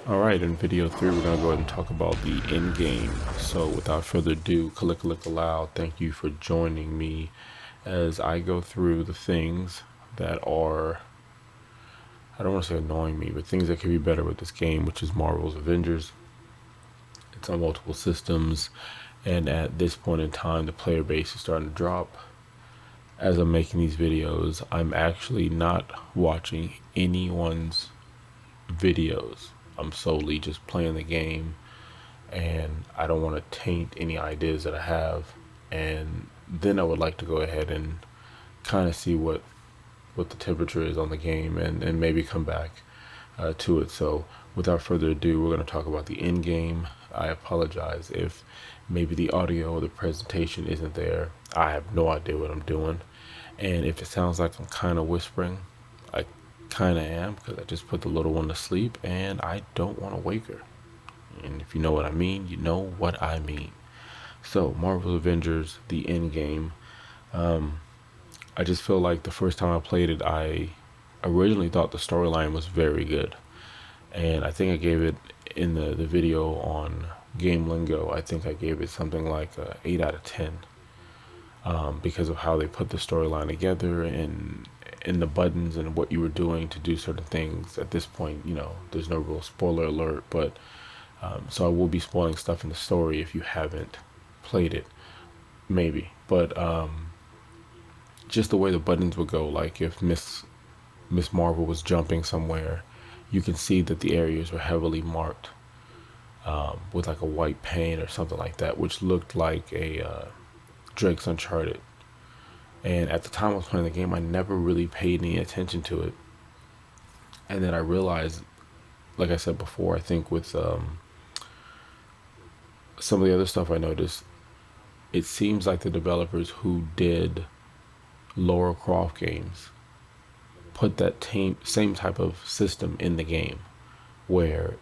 Alright, in video 3 we're going to go ahead and talk about the end game. So without further ado, click allow. Thank you for joining me as I go through the things that are, I don't want to say annoying me, but things that could be better with this game, which is Marvel's Avengers. It's on multiple systems, and at this point in time the player base is starting to drop. As I'm making these videos, I'm actually not watching anyone's videos. I'm solely just playing the game, and I don't want to taint any ideas that I have. And then I would like to go ahead and kind of see what the temperature is on the game, and maybe come back to it. So without further ado, we're going to talk about the end game. I apologize if maybe the audio or the presentation isn't there. I have no idea what I'm doing, and if it sounds like I'm kind of whispering, I kind of am, because I just put the little one to sleep and I don't want to wake her. And if you know what I mean, you know what I mean. So Marvel Avengers, the end game. I just feel like the first time I played it, I originally thought the storyline was very good, and I think I gave it in the video on Game Lingo, I think I gave it something like a 8 out of 10, because of how they put the storyline together, and in the buttons and what you were doing to do certain things. At this point, there's no real spoiler alert, but so I will be spoiling stuff in the story if you haven't played it, maybe. But just the way the buttons would go, like if Miss Marvel was jumping somewhere, you can see that the areas were heavily marked with like a white paint or something like that, which looked like a Drake's Uncharted. And at the time I was playing the game, I never really paid any attention to it. And then I realized, like I said before, I think with some of the other stuff I noticed, it seems like the developers who did Lara Croft games put that same type of system in the game, where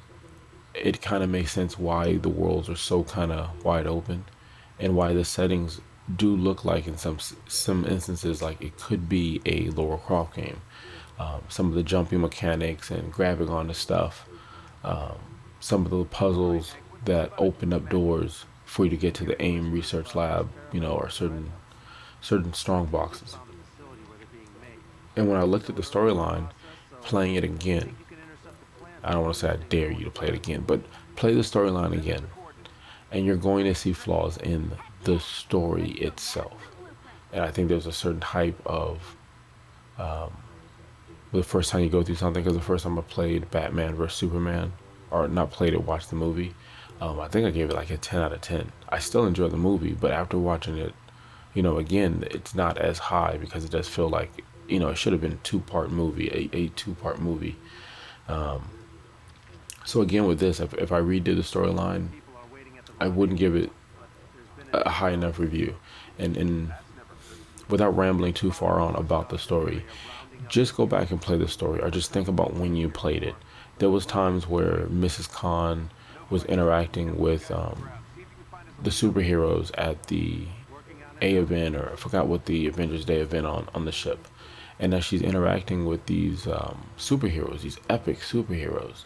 it kind of makes sense why the worlds are so kind of wide open, and why the settings do look like in some instances like it could be a Lara Croft game. Some of the jumping mechanics and grabbing onto stuff, some of the puzzles that open up doors for you to get to the AIM research lab, or certain strong boxes. And when I looked at the storyline, playing it again, I don't want to say I dare you to play it again, but play the storyline again, and you're going to see flaws in the story itself. And I think there's a certain type of the first time you go through something, because the first time I played Batman vs Superman, or not played it, watched the movie, I think I gave it like a 10 out of 10. I still enjoy the movie, but after watching it, again, it's not as high, because it does feel like, it should have been a two-part movie, a two-part movie. So again, with this, if I redid the storyline, I wouldn't give it a high enough review. And without rambling too far on about the story, just go back and play the story, or just think about when you played it. There was times where Mrs. Khan was interacting with the superheroes at the A event, or I forgot what the Avengers Day event on the ship. And as she's interacting with these superheroes, these epic superheroes,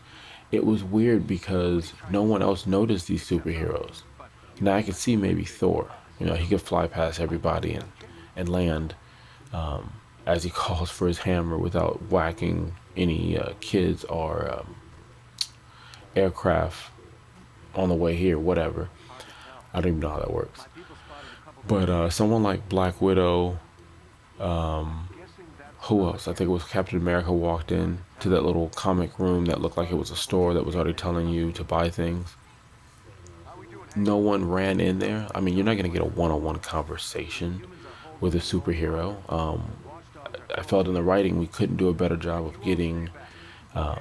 it was weird because no one else noticed these superheroes. Now I could see maybe Thor, he could fly past everybody and land as he calls for his hammer without whacking any kids or aircraft on the way here, whatever. I don't even know how that works. But someone like Black Widow, who else? I think it was Captain America walked in to that little comic room that looked like it was a store that was already telling you to buy things. No one ran in there. I mean, you're not going to get a one-on-one conversation with a superhero. I felt in the writing we couldn't do a better job of getting a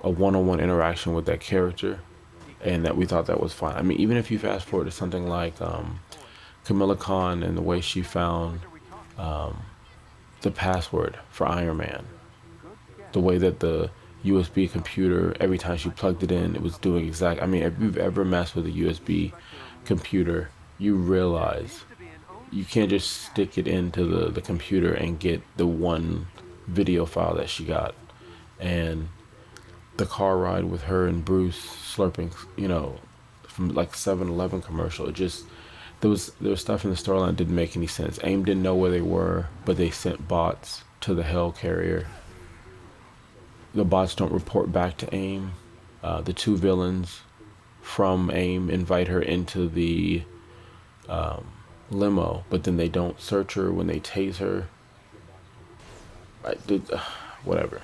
one-on-one interaction with that character, and that we thought that was fine. I mean, even if you fast forward to something like Kamala Khan and the way she found the password for Iron Man, the way that the USB computer, every time she plugged it in, it was doing exact. I mean, if you've ever messed with a USB computer, you realize you can't just stick it into the computer and get the one video file that she got. And the car ride with her and Bruce slurping, from like 7-Eleven commercial. It just there was stuff in the storyline that didn't make any sense. AIM didn't know where they were, but they sent bots to the Hell carrier. The bots don't report back to AIM. The two villains from AIM invite her into the limo, but then they don't search her when they tase her. Whatever.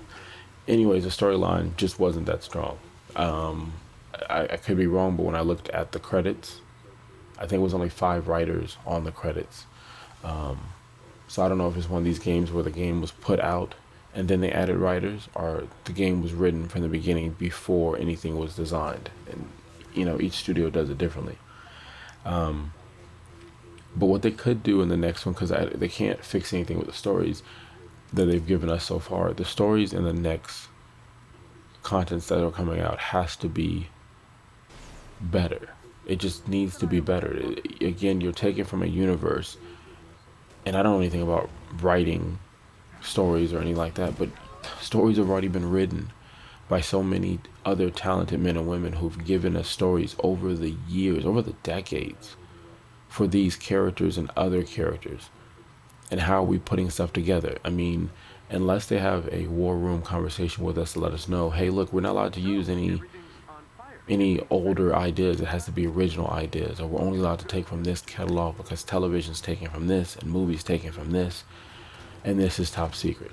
Anyways, the storyline just wasn't that strong. I could be wrong, but when I looked at the credits, I think it was only 5 writers on the credits. So I don't know if it's one of these games where the game was put out and then they added writers, or the game was written from the beginning before anything was designed. And, each studio does it differently. But what they could do in the next one, because they can't fix anything with the stories that they've given us so far, the stories in the next contents that are coming out has to be better. It just needs to be better. Again, you're taking from a universe, and I don't know anything about writing stories or anything like that, but stories have already been written by so many other talented men and women who've given us stories over the years, over the decades, for these characters and other characters. And how are we putting stuff together? I mean, unless they have a war room conversation with us to let us know, hey, look, we're not allowed to use any older ideas. It has to be original ideas, or we're only allowed to take from this catalog because television's taken from this and movies taken from this, and this is top secret.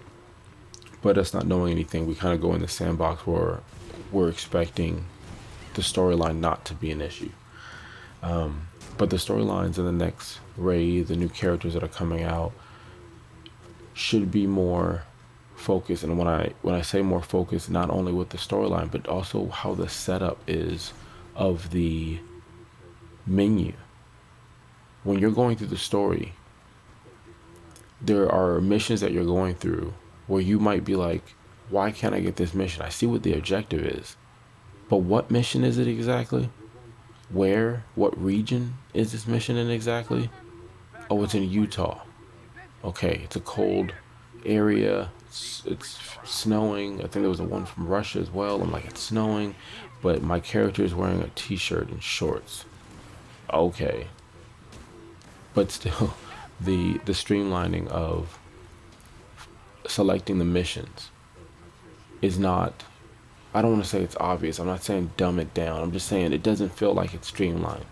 But us not knowing anything, we kind of go in the sandbox where we're expecting the storyline not to be an issue. But the storylines in the next raid, the new characters that are coming out, should be more focused. And when I say more focused, not only with the storyline, but also how the setup is of the menu. When you're going through the story, there are missions that you're going through where you might be like, why can't I get this mission? I see what the objective is, but what mission is it exactly? Where? What region is this mission in exactly? Oh, it's in Utah. Okay, it's a cold area. It's snowing. I think there was a one from Russia as well. I'm like, it's snowing, but my character is wearing a t-shirt and shorts. Okay. But still, the streamlining of selecting the missions is not, I don't want to say it's obvious. I'm not saying dumb it down. I'm just saying it doesn't feel like it's streamlined.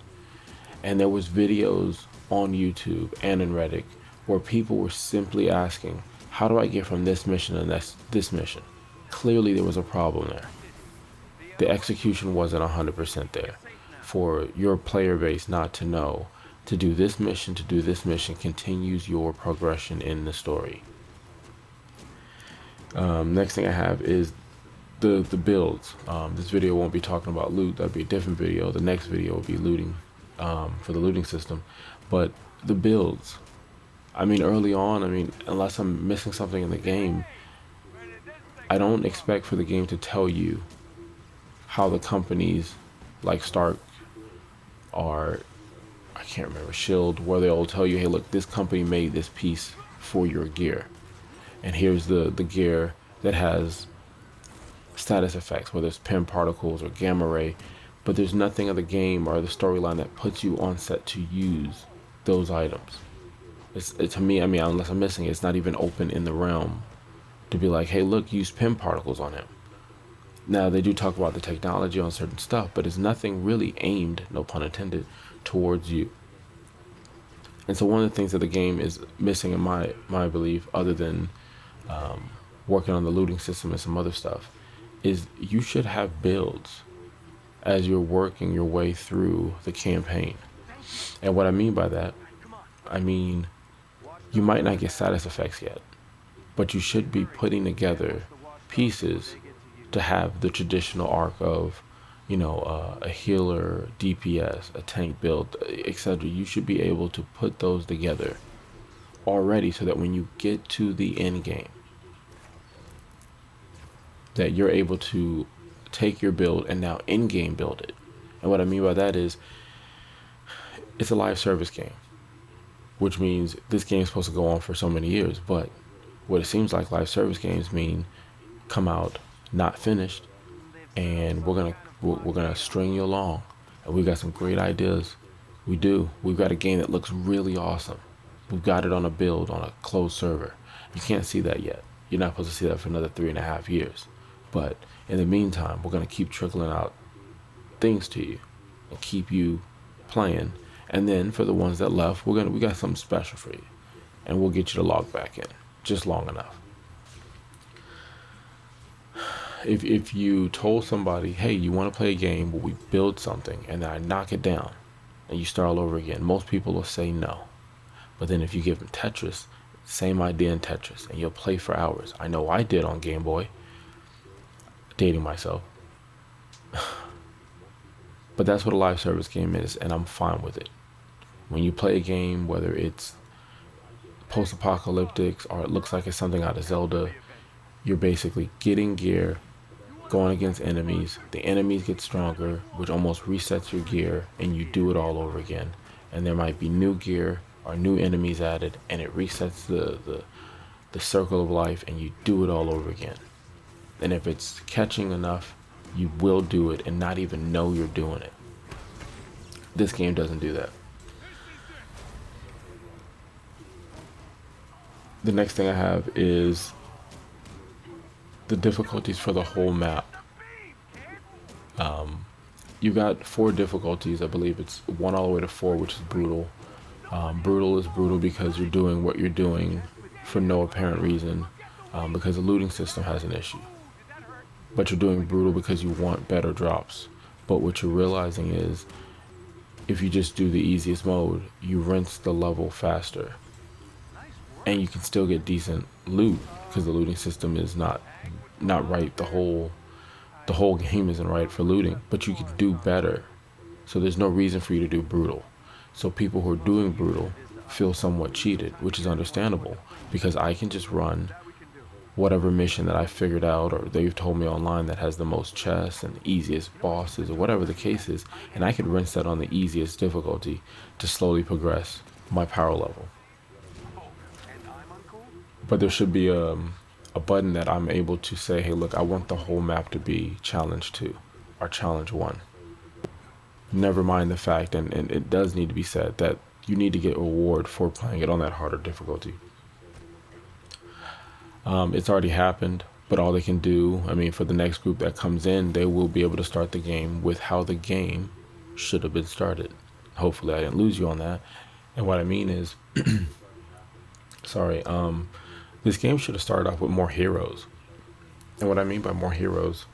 And there was videos on YouTube and in Reddit where people were simply asking, how do I get from this mission to this mission? Clearly there was a problem there. The execution wasn't 100% there. For your player base not to know to do this mission continues your progression in the story. Next thing I have is the builds. This video won't be talking about loot. That'll be a different video. The next video will be looting, for the looting system. But the builds, I mean, early on, unless I'm missing something in the game, I don't expect for the game to tell you how the companies like Stark or, I can't remember, Shield, where they'll tell you, hey, look, this company made this piece for your gear. And here's the gear that has status effects, whether it's pin particles or gamma ray, but there's nothing of the game or the storyline that puts you on set to use those items. To me, unless I'm missing it, it's not even open in the realm to be like, hey, look, use pin particles on him. Now, they do talk about the technology on certain stuff, but it's nothing really aimed, no pun intended, towards you. And so one of the things that the game is missing, in my belief, other than working on the looting system and some other stuff, is you should have builds as you're working your way through the campaign. And what I mean by that, you might not get status effects yet, but you should be putting together pieces to have the traditional arc of, a healer, DPS, a tank build, etc. You should be able to put those together already so that when you get to the end game, that you're able to take your build and now in-game build it. And what I mean by that is, it's a live service game, which means this game is supposed to go on for so many years. But what it seems like live service games mean come out not finished, and we're gonna string you along, and we got some great ideas. We do. We've got a game that looks really awesome. We've got it on a build on a closed server. You can't see that yet. You're not supposed to see that for another 3.5 years. But in the meantime, we're gonna keep trickling out things to you and keep you playing. And then for the ones that left, we got something special for you, and we'll get you to log back in just long enough. If you told somebody, hey, you want to play a game where we build something and then I knock it down and you start all over again, most people will say no. But then if you give them Tetris, same idea in Tetris, and you'll play for hours. I know I did on Game Boy, dating myself. But that's what a live service game is, and I'm fine with it. When you play a game, whether it's post-apocalyptic or it looks like it's something out of Zelda, you're basically getting gear, going against enemies. The enemies get stronger, which almost resets your gear, and you do it all over again. And there might be new gear or new enemies added, and it resets the circle of life, and you do it all over again. And if it's catching enough, you will do it and not even know you're doing it. This game doesn't do that. The next thing I have is the difficulties for the whole map. You got 4 difficulties. I believe it's 1 all the way to 4, which is brutal. Brutal is brutal because you're doing what you're doing for no apparent reason, because the looting system has an issue. But you're doing brutal because you want better drops. But what you're realizing is, if you just do the easiest mode, you rinse the level faster, and you can still get decent loot because the looting system is not right. The whole game isn't right for looting, but you can do better. So there's no reason for you to do brutal. So people who are doing brutal feel somewhat cheated, which is understandable, because I can just run whatever mission that I figured out or they've told me online that has the most chests and easiest bosses or whatever the case is, and I could rinse that on the easiest difficulty to slowly progress my power level. But there should be a button that I'm able to say, hey, look, I want the whole map to be challenge 2 or challenge 1. Never mind the fact, and it does need to be said, that you need to get a reward for playing it on that harder difficulty. It's already happened, but all they can do, I mean, for the next group that comes in, they will be able to start the game with how the game should have been started. Hopefully I didn't lose you on that. And what I mean is, sorry, this game should have started off with more heroes. And what I mean by more heroes,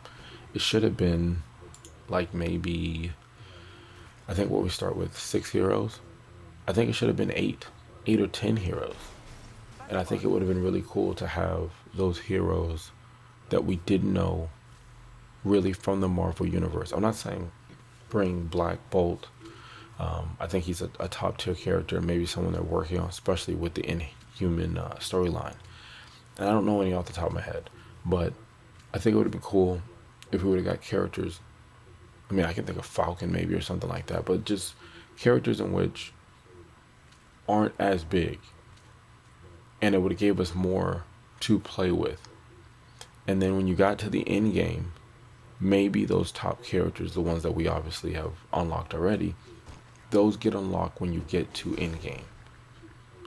it should have been like maybe, I think what we start with, 6 heroes. I think it should have been 8 or 10 heroes. And I think it would have been really cool to have those heroes that we didn't know really from the Marvel universe. I'm not saying bring Black Bolt. I think he's a top tier character, maybe someone they're working on, especially with the Inhuman storyline. And I don't know any off the top of my head, but I think it would have been cool if we would have got characters. I mean, I can think of Falcon maybe or something like that, but just characters in which aren't as big, and it would have gave us more to play with. And then when you got to the end game, maybe those top characters, the ones that we obviously have unlocked already, those get unlocked when you get to end game.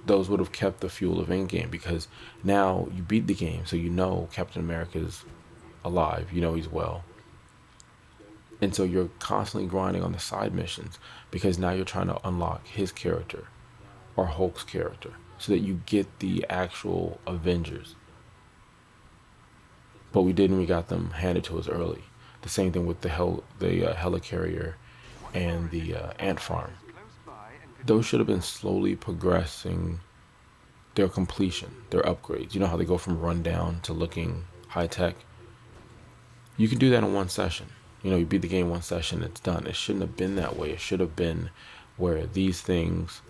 Those would have kept the fuel of end game, because now you beat the game, so you know Captain America's alive, you know he's well. And so you're constantly grinding on the side missions, because now you're trying to unlock his character or Hulk's character, so that you get the actual Avengers. But we didn't. We got them handed to us early. The same thing with the helicarrier and the ant farm. Those should have been slowly progressing their completion, their upgrades. You know how they go from rundown to looking high tech? You can do that in one session. You know, you beat the game one session, it's done. It shouldn't have been that way. It should have been where these things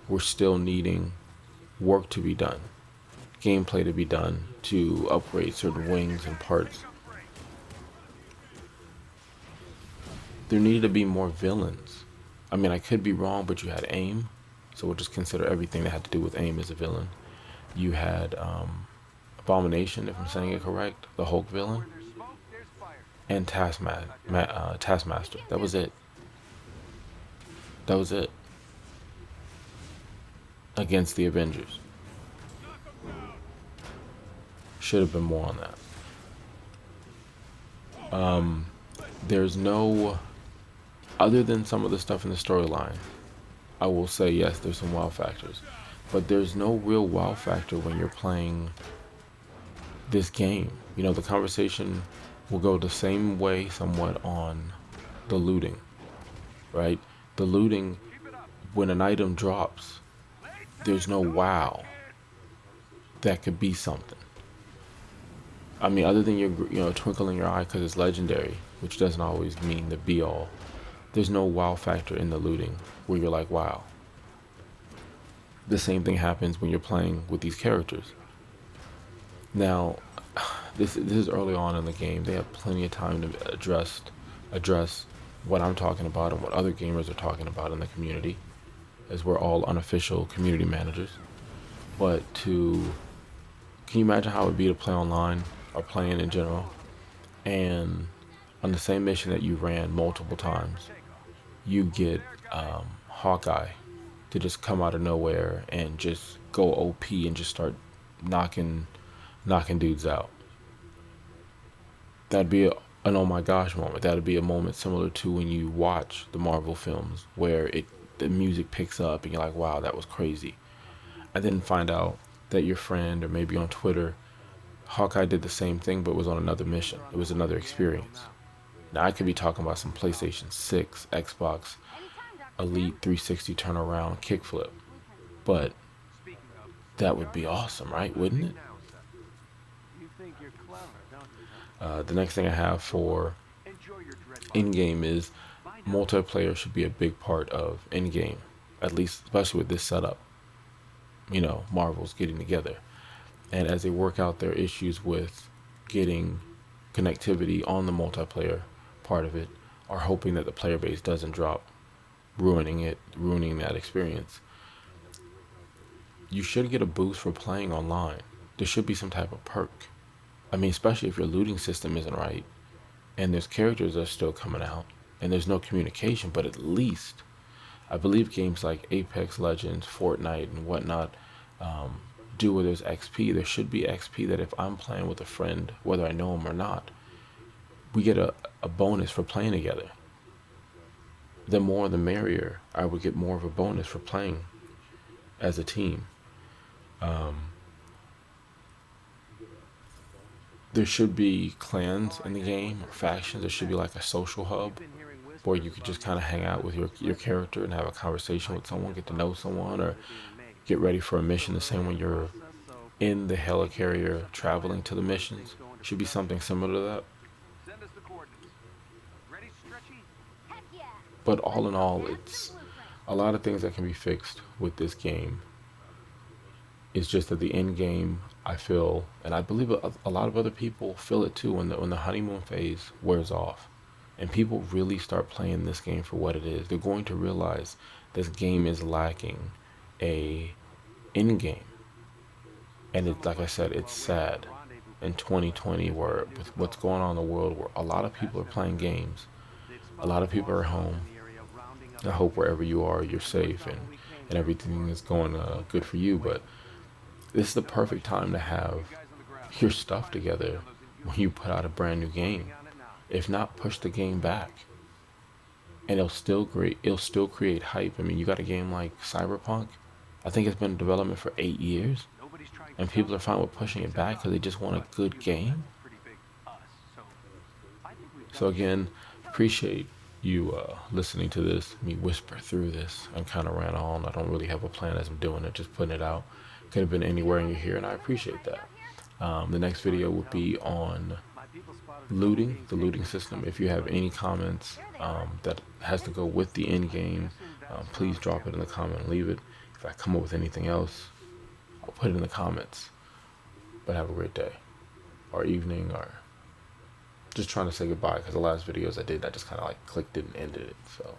were still needing work to be done, gameplay to be done, to upgrade certain wings and parts. There needed to be more villains. I mean, I could be wrong, but you had AIM, so we'll just consider everything that had to do with AIM as a villain. You had Abomination, if I'm saying it correct, the Hulk villain. and Taskmaster. That was it. That was it against the Avengers. Should have been more on that. There's no, other than some of the stuff in the storyline, I will say yes, there's some wow factors, but there's no real wow factor when you're playing this game. You know, the conversation will go the same way somewhat on the looting, right? The looting, when an item drops, there's no wow that could be something. I mean, other than your, twinkle in your eye because it's legendary, which doesn't always mean the be all. There's no wow factor in the looting where you're like, wow. The same thing happens when you're playing with these characters. Now, this is early on in the game. They have plenty of time to address what I'm talking about and what other gamers are talking about in the community, as we're all unofficial community managers. But can you imagine how it would be to play online or playing in general, and on the same mission that you ran multiple times, you get Hawkeye to just come out of nowhere and just go OP and just start knocking dudes out. That'd be an oh my gosh moment. That'd be a moment similar to when you watch the Marvel films where the music picks up and you're like, wow, that was crazy. And then find out that your friend, or maybe on Twitter, Hawkeye did the same thing but was on another mission. It was another experience. Now I could be talking about some PlayStation 6, Xbox, Elite 360 turnaround kickflip, but that would be awesome, right? Wouldn't it? The next thing I have for in-game is multiplayer should be a big part of in-game, at least especially with this setup. You know, Marvel's getting together, and as they work out their issues with getting connectivity on the multiplayer part of it, are hoping that the player base doesn't drop, ruining that experience. You should get a boost for playing online. There should be some type of perk. I mean, especially if your looting system isn't right and there's characters that are still coming out and there's no communication, but at least I believe games like Apex Legends, Fortnite, and whatnot do where there's XP. There should be XP that if I'm playing with a friend, whether I know him or not, we get a bonus for playing together. The more the merrier. I would get more of a bonus for playing as a team. There should be clans in the game, or factions. There should be like a social hub where you could just kind of hang out with your character and have a conversation with someone, get to know someone, or get ready for a mission the same when you're in the helicarrier traveling to the missions. Should be something similar to that. But all in all, it's a lot of things that can be fixed with this game. It's just that the end game, I feel, and I believe a lot of other people feel it too, when the honeymoon phase wears off and people really start playing this game for what it is, they're going to realize this game is lacking a end game. And it's like I said, it's sad in 2020, where with what's going on in the world, where a lot of people are playing games, a lot of people are home. I hope wherever you are, you're safe and everything is going good for you. But this is the perfect time to have your stuff together when you put out a brand new game. If not, push the game back, and it'll still create hype. I mean, you got a game like Cyberpunk. I think it's been in development for 8 years, and people are fine with pushing it back because they just want a good game. So again, appreciate you listening to this, me whisper through this, and kind of ran on. I don't really have a plan as I'm doing it, just putting it out. Could have been anywhere in your here, and I appreciate that. The next video would be on looting, the looting system. If you have any comments that has to go with the end game, please drop it in the comment and leave it. If I come up with anything else, I'll put it in the comments. But have a great day or evening, or just trying to say goodbye, because the last videos I did, I just kind of like clicked it and ended it. So